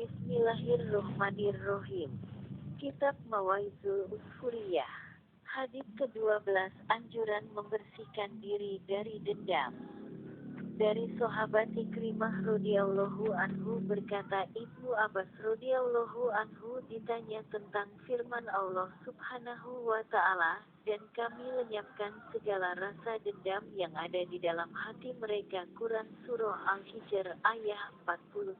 Bismillahirrohmanirrohim. Kitab Mawaizul Usfuriyah. Hadits ke-12, anjuran membersihkan diri dari dendam. Dari sahabat Ikrimah radhiyallahu anhu berkata, Ibnu Abbas radhiyallahu anhu ditanya tentang firman Allah Subhanahu wa ta'ala, dan kami lenyapkan segala rasa dendam yang ada di dalam hati mereka. Quran Surah Al-Hijr ayat 47.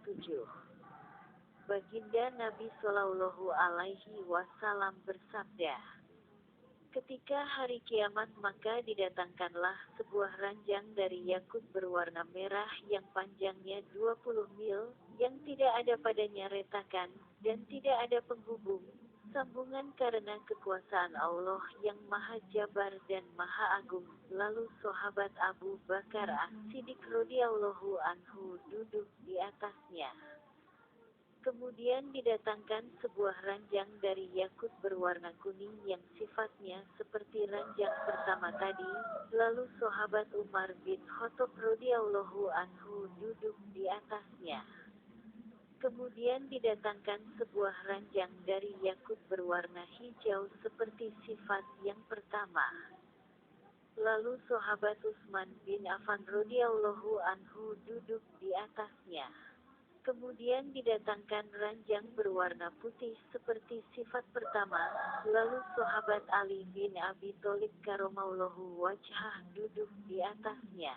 Baginda Nabi Shallallahu Alaihi Wasallam bersabda, ketika hari kiamat maka didatangkanlah sebuah ranjang dari yakut berwarna merah yang panjangnya 20 mil, yang tidak ada padanya retakan, dan tidak ada penghubung, sambungan karena kekuasaan Allah yang Maha Jabar dan Maha Agung. Lalu sahabat Abu Bakar As-Siddiq radhiyallahu anhu duduk di atasnya. Kemudian didatangkan sebuah ranjang dari yakut berwarna kuning yang sifatnya seperti ranjang pertama tadi. Lalu sahabat Umar bin Khattab radhiyallahu anhu duduk di atasnya. Kemudian didatangkan sebuah ranjang dari yakut berwarna hijau seperti sifat yang pertama. Lalu sahabat Utsman bin Affan radhiyallahu anhu duduk di atasnya. Kemudian didatangkan ranjang berwarna putih seperti sifat pertama. Lalu sahabat Ali bin Abi Thalib karramallahu wajhah duduk di atasnya.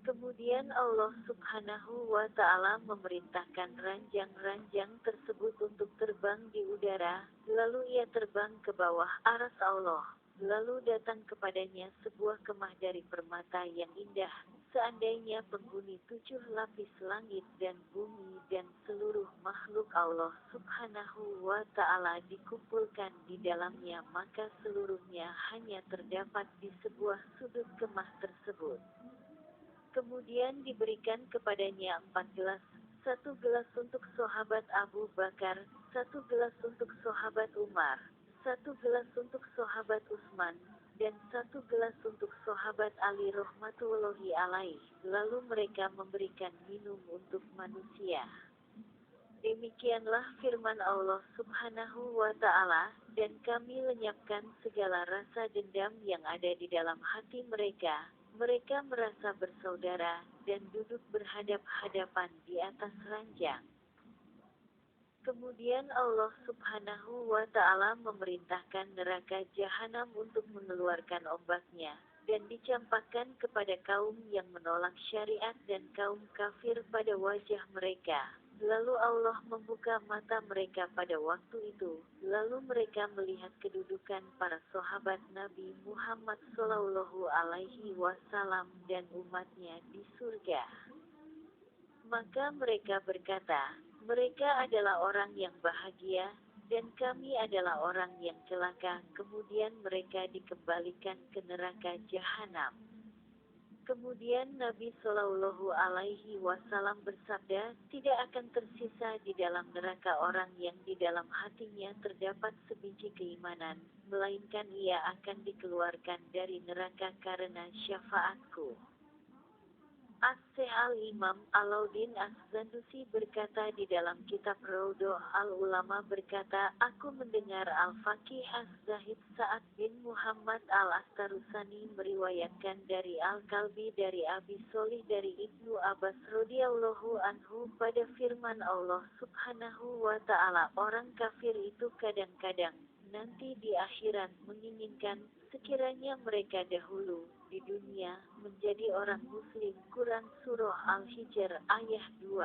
Kemudian Allah Subhanahu wa ta'ala memerintahkan ranjang-ranjang tersebut untuk terbang di udara. Lalu ia terbang ke bawah arsy Allah. Lalu datang kepadanya sebuah kemah dari permata yang indah. Seandainya penghuni 7 lapis langit dan bumi dan seluruh makhluk Allah Subhanahu wa ta'ala dikumpulkan di dalamnya, maka seluruhnya hanya terdapat di sebuah sudut kemah tersebut. Kemudian diberikan kepadanya 4 gelas, 1 gelas untuk sahabat Abu Bakar, 1 gelas untuk sahabat Umar, 1 gelas untuk sahabat Utsman, dan 1 gelas untuk sahabat Ali rahmatullahi alaih. Lalu mereka memberikan minum untuk manusia. Demikianlah firman Allah Subhanahu wa ta'ala, dan kami lenyapkan segala rasa dendam yang ada di dalam hati mereka. Mereka merasa bersaudara, dan duduk berhadap-hadapan di atas ranjang. Kemudian Allah Subhanahu wa ta'ala memerintahkan neraka jahanam untuk mengeluarkan ombaknya, dan dicampakkan kepada kaum yang menolak syariat dan kaum kafir pada wajah mereka. Lalu Allah membuka mata mereka pada waktu itu, lalu mereka melihat kedudukan para sahabat Nabi Muhammad Shallallahu Alaihi Wasallam dan umatnya di surga. Maka mereka berkata, mereka adalah orang yang bahagia, dan kami adalah orang yang celaka. Kemudian mereka dikembalikan ke neraka jahanam. Kemudian Nabi Shallallahu Alaihi Wasallam bersabda, tidak akan tersisa di dalam neraka orang yang di dalam hatinya terdapat sebiji keimanan, melainkan ia akan dikeluarkan dari neraka karena syafaatku. As-Syaikh Al-Imam Alauddin As-Zandusi berkata di dalam kitab Raudhah Al-Ulama berkata, aku mendengar Al-Faqih Az-Zahid Sa'ad bin Muhammad Al-Astarusani meriwayatkan dari Al-Kalbi dari Abi Sholih dari Ibnu Abbas radhiyallahu anhu pada firman Allah Subhanahu wa ta'ala, orang kafir itu kadang-kadang nanti di akhirat menginginkan sekiranya mereka dahulu di dunia menjadi orang muslim. Quran Surah Al-Hijr ayat 2.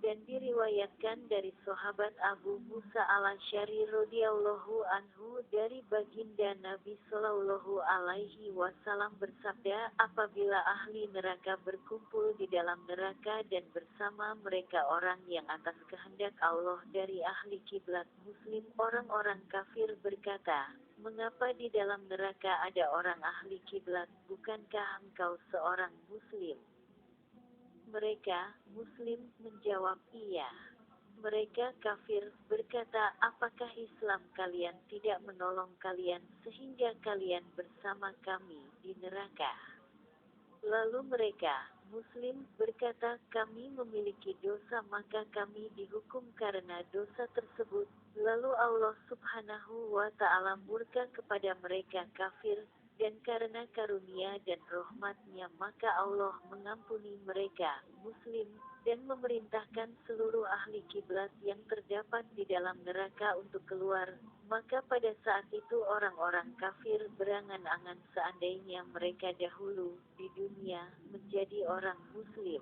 Dan diriwayatkan dari sahabat Abu Musa al-Asy'ari radhiyallahu anhu dari baginda Nabi Shallallahu Alaihi Wasallam bersabda, apabila ahli neraka berkumpul di dalam neraka dan bersama mereka orang yang atas kehendak Allah dari ahli kiblat muslim, orang-orang kafir berkata, mengapa di dalam neraka ada orang ahli kiblat, bukankah engkau seorang muslim? Mereka, muslim, menjawab, iya. Mereka kafir, berkata, apakah Islam kalian tidak menolong kalian sehingga kalian bersama kami di neraka? Lalu mereka, Muslim berkata, kami memiliki dosa maka kami dihukum karena dosa tersebut. Lalu Allah Subhanahu wa Ta'ala murka kepada mereka kafir, dan karena karunia dan rahmat-Nya maka Allah mengampuni mereka. Muslim, dan memerintahkan seluruh ahli kiblat yang terdapat di dalam neraka untuk keluar. Maka pada saat itu orang-orang kafir berangan-angan seandainya mereka dahulu di dunia menjadi orang Muslim.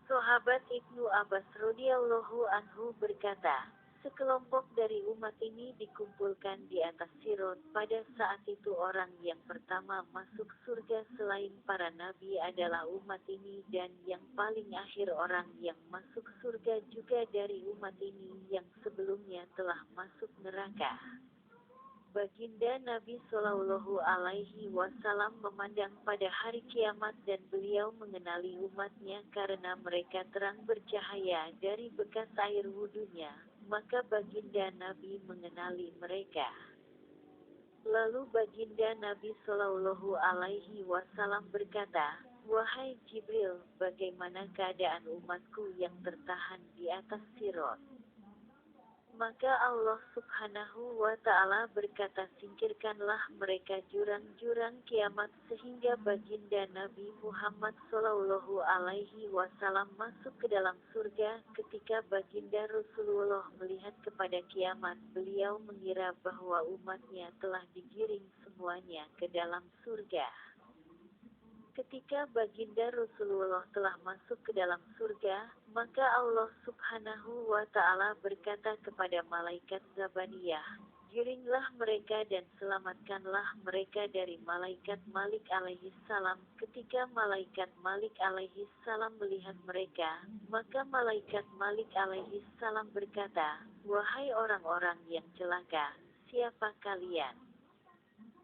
Sahabat Ibnu Abbas radhiyallahu anhu berkata, sekelompok dari umat ini dikumpulkan di atas Sirot. Pada saat itu orang yang pertama masuk surga selain para nabi adalah umat ini, dan yang paling akhir orang yang masuk surga juga dari umat ini yang sebelumnya telah masuk neraka. Baginda Nabi Shallallahu Alaihi Wasallam memandang pada hari kiamat dan beliau mengenali umatnya karena mereka terang bercahaya dari bekas air wudunya, maka baginda Nabi mengenali mereka. Lalu baginda Nabi Shallallahu Alaihi Wasallam berkata, wahai Jibril, bagaimana keadaan umatku yang tertahan di atas Sirot? Maka Allah Subhanahu wa Ta'ala berkata, singkirkanlah mereka jurang-jurang kiamat sehingga baginda Nabi Muhammad Shallallahu Alaihi Wasallam masuk ke dalam surga. Ketika baginda Rasulullah melihat kepada kiamat, beliau mengira bahwa umatnya telah digiring semuanya ke dalam surga. Ketika baginda Rasulullah telah masuk ke dalam surga, maka Allah Subhanahu wa Ta'ala berkata kepada malaikat Zabaniyah, giringlah mereka dan selamatkanlah mereka dari malaikat Malik alaihi salam. Ketika malaikat Malik alaihi salam melihat mereka, maka malaikat Malik alaihi salam berkata, wahai orang-orang yang celaka, siapa kalian?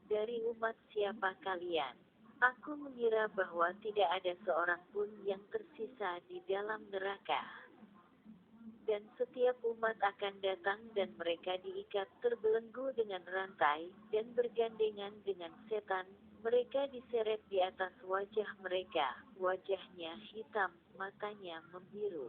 Dari umat siapa kalian? Aku mengira bahwa tidak ada seorang pun yang tersisa di dalam neraka. Dan setiap umat akan datang dan mereka diikat terbelenggu dengan rantai, dan bergandengan dengan setan. Mereka diseret di atas wajah mereka, wajahnya hitam, matanya membiru.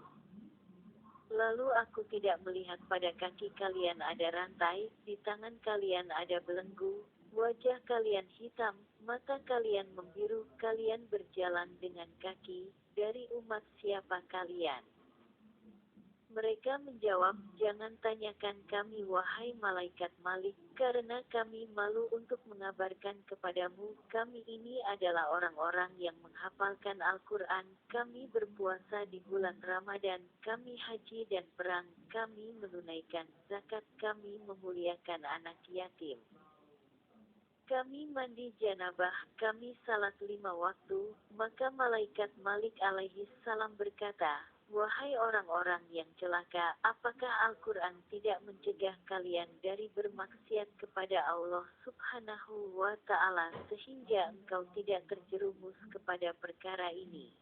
Lalu aku tidak melihat pada kaki kalian ada rantai, di tangan kalian ada belenggu, wajah kalian hitam, mata kalian membiru, kalian berjalan dengan kaki, dari umat siapa kalian? Mereka menjawab, jangan tanyakan kami wahai malaikat Malik, karena kami malu untuk mengabarkan kepadamu, kami ini adalah orang-orang yang menghafalkan Al-Quran, kami berpuasa di bulan Ramadan, kami haji dan perang, kami menunaikan zakat, kami memuliakan anak yatim. Kami mandi janabah, kami salat 5 waktu, maka malaikat Malik alaihi salam berkata, wahai orang-orang yang celaka, apakah Al-Quran tidak mencegah kalian dari bermaksiat kepada Allah Subhanahu wa Ta'ala sehingga engkau tidak terjerumus kepada perkara ini?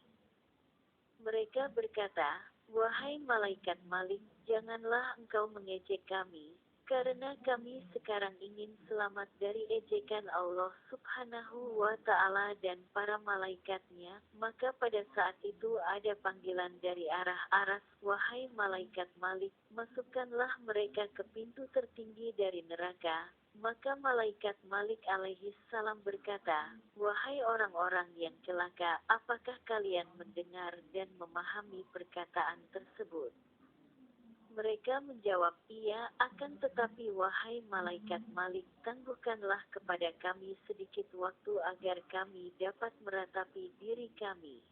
Mereka berkata, wahai malaikat Malik, janganlah engkau mengejek kami, karena kami sekarang ingin selamat dari ejekan Allah Subhanahu wa Ta'ala dan para malaikatnya. Maka pada saat itu ada panggilan dari arah aras, wahai malaikat Malik, masukkanlah mereka ke pintu tertinggi dari neraka. Maka malaikat Malik alaihi salam berkata, wahai orang-orang yang celaka, apakah kalian mendengar dan memahami perkataan tersebut? Mereka menjawab, iya, akan tetapi wahai malaikat Malik, tangguhkanlah kepada kami sedikit waktu agar kami dapat meratapi diri kami.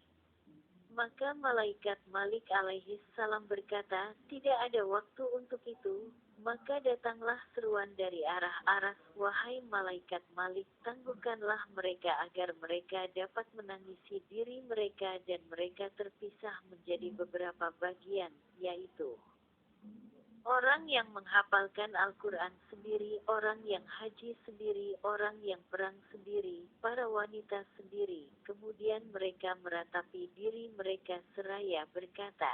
Maka malaikat Malik alaihi salam berkata, tidak ada waktu untuk itu. Maka datanglah seruan dari arah aras, wahai malaikat Malik, tangguhkanlah mereka agar mereka dapat menangisi diri mereka dan mereka terpisah menjadi beberapa bagian, yaitu orang yang menghafalkan Al-Quran sendiri, orang yang haji sendiri, orang yang perang sendiri, para wanita sendiri. Kemudian mereka meratapi diri mereka seraya berkata,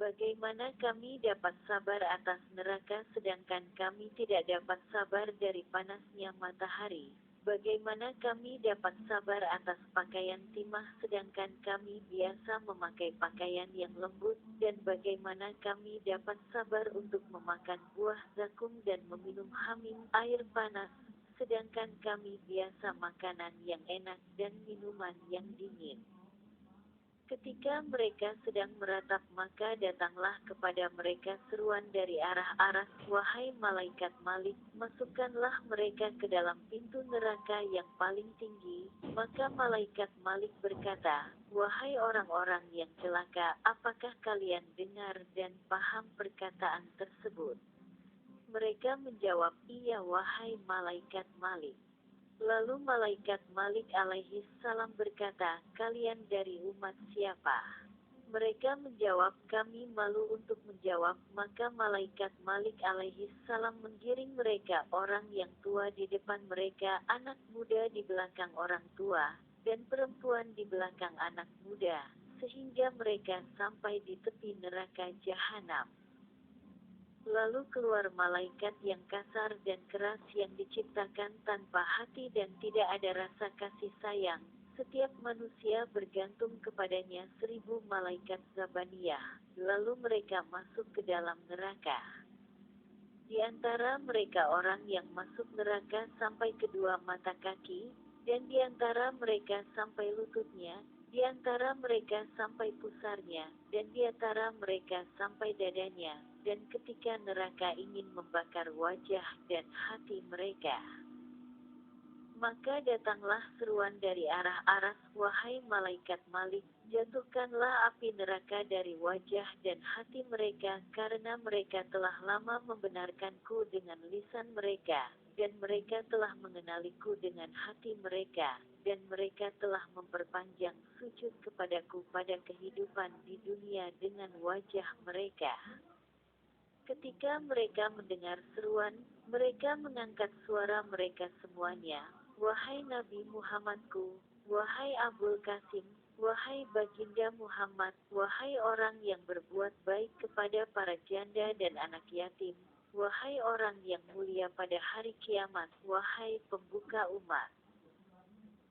bagaimana kami dapat sabar atas neraka sedangkan kami tidak dapat sabar dari panasnya matahari? Bagaimana kami dapat sabar atas pakaian timah sedangkan kami biasa memakai pakaian yang lembut, dan bagaimana kami dapat sabar untuk memakan buah zakum dan meminum hamim, air panas, sedangkan kami biasa makanan yang enak dan minuman yang dingin. Ketika mereka sedang meratap maka datanglah kepada mereka seruan dari arah aras, wahai malaikat Malik, masukkanlah mereka ke dalam pintu neraka yang paling tinggi. Maka malaikat Malik berkata, wahai orang-orang yang celaka, apakah kalian dengar dan paham perkataan tersebut? Mereka menjawab, iya wahai malaikat Malik. Lalu malaikat Malik alaihi salam berkata, kalian dari umat siapa? Mereka menjawab, kami malu untuk menjawab, maka malaikat Malik alaihi salam menggiring mereka, orang yang tua di depan mereka, anak muda di belakang orang tua, dan perempuan di belakang anak muda, sehingga mereka sampai di tepi neraka jahanam. Lalu keluar malaikat yang kasar dan keras yang diciptakan tanpa hati dan tidak ada rasa kasih sayang. Setiap manusia bergantung kepadanya 1000 malaikat Zabaniyah. Lalu mereka masuk ke dalam neraka. Di antara mereka orang yang masuk neraka sampai kedua mata kaki, dan di antara mereka sampai lututnya, di antara mereka sampai pusarnya, dan di antara mereka sampai dadanya, dan ketika neraka ingin membakar wajah dan hati mereka, maka datanglah seruan dari arah aras, wahai malaikat Malik, jatuhkanlah api neraka dari wajah dan hati mereka, karena mereka telah lama membenarkanku dengan lisan mereka, dan mereka telah mengenaliku dengan hati mereka, dan mereka telah memperpanjang sujud kepadaku pada kehidupan di dunia dengan wajah mereka. Ketika mereka mendengar seruan, mereka mengangkat suara mereka semuanya, wahai Nabi Muhammadku, wahai Abul Qasim, wahai Baginda Muhammad, wahai orang yang berbuat baik kepada para janda dan anak yatim, wahai orang yang mulia pada hari kiamat, wahai pembuka umat,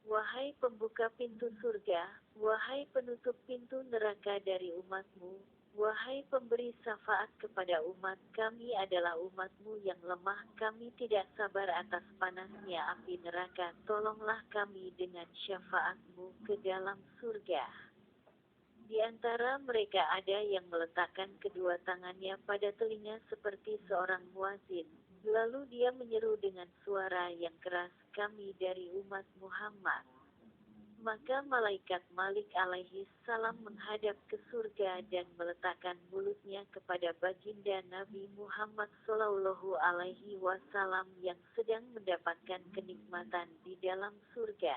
wahai pembuka pintu surga, wahai penutup pintu neraka dari umatmu, wahai pemberi syafaat kepada umat, kami adalah umatmu yang lemah, kami tidak sabar atas panasnya api neraka, tolonglah kami dengan syafaatmu ke dalam surga. Di antara mereka ada yang meletakkan kedua tangannya pada telinga seperti seorang muazin, lalu dia menyeru dengan suara yang keras, kami dari umat Muhammad. Maka malaikat Malik alaihi salam menghadap ke surga dan meletakkan mulutnya kepada baginda Nabi Muhammad sallallahu alaihi wasallam yang sedang mendapatkan kenikmatan di dalam surga.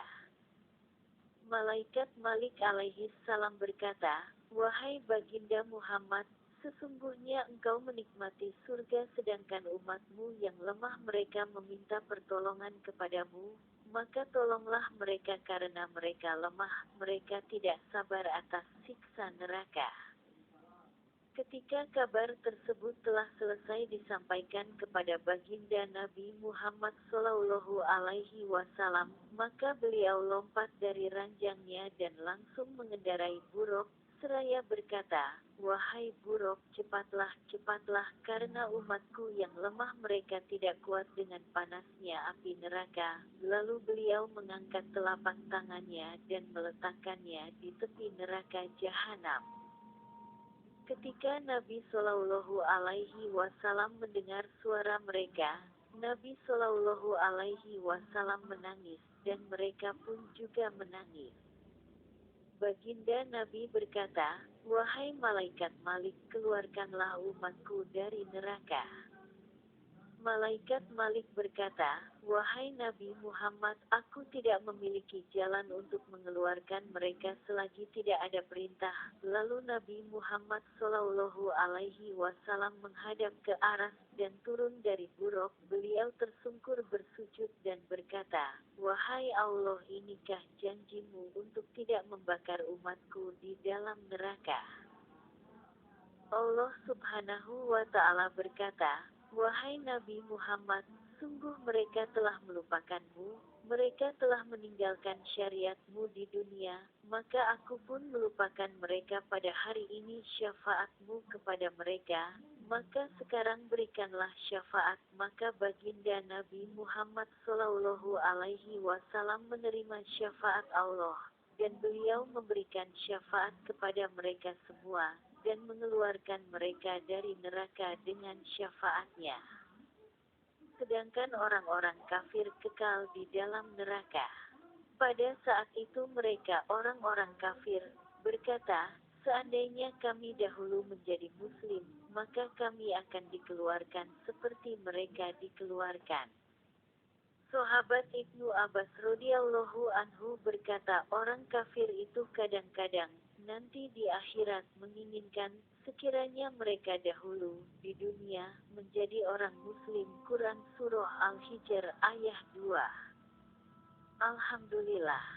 Malaikat Malik alaihi salam berkata, wahai baginda Muhammad, sesungguhnya engkau menikmati surga sedangkan umatmu yang lemah mereka meminta pertolongan kepadamu, maka tolonglah mereka karena mereka lemah, mereka tidak sabar atas siksa neraka. Ketika kabar tersebut telah selesai disampaikan kepada baginda Nabi Muhammad sallallahu alaihi wasallam, maka beliau lompat dari ranjangnya dan langsung mengendarai buruk, seraya berkata, wahai buruk, cepatlah, cepatlah, karena umatku yang lemah mereka tidak kuat dengan panasnya api neraka. Lalu beliau mengangkat telapak tangannya dan meletakkannya di tepi neraka jahanam. Ketika Nabi Shallallahu Alaihi Wasallam mendengar suara mereka, Nabi Shallallahu Alaihi Wasallam menangis, dan mereka pun juga menangis. Baginda Nabi berkata, wahai malaikat Malik, keluarkanlah umatku dari neraka. Malaikat Malik berkata, wahai Nabi Muhammad, aku tidak memiliki jalan untuk mengeluarkan mereka selagi tidak ada perintah. Lalu Nabi Muhammad sallallahu alaihi wasallam menghadap ke aras dan turun dari buruk. Beliau tersungkur bersujud dan berkata, wahai Allah, inikah janjimu untuk tidak membakar umatku di dalam neraka? Allah subhanahu wa ta'ala berkata, wahai Nabi Muhammad, Sungguh mereka telah melupakanmu, mereka telah meninggalkan syariatmu di dunia, maka aku pun melupakan mereka pada hari ini syafaatmu kepada mereka, maka sekarang berikanlah syafaat. Maka baginda Nabi Muhammad Shallallahu Alaihi Wasallam menerima syafaat Allah, dan beliau memberikan syafaat kepada mereka semua, dan mengeluarkan mereka dari neraka dengan syafaatnya. Sedangkan orang-orang kafir kekal di dalam neraka. Pada saat itu mereka orang-orang kafir berkata, seandainya kami dahulu menjadi muslim, maka kami akan dikeluarkan seperti mereka dikeluarkan. Sahabat Ibnu Abbas radhiyallahu anhu berkata, orang kafir itu kadang-kadang nanti di akhirat menginginkan sekiranya mereka dahulu di dunia menjadi orang muslim. Quran Surah Al-Hijr ayat 2. Alhamdulillah.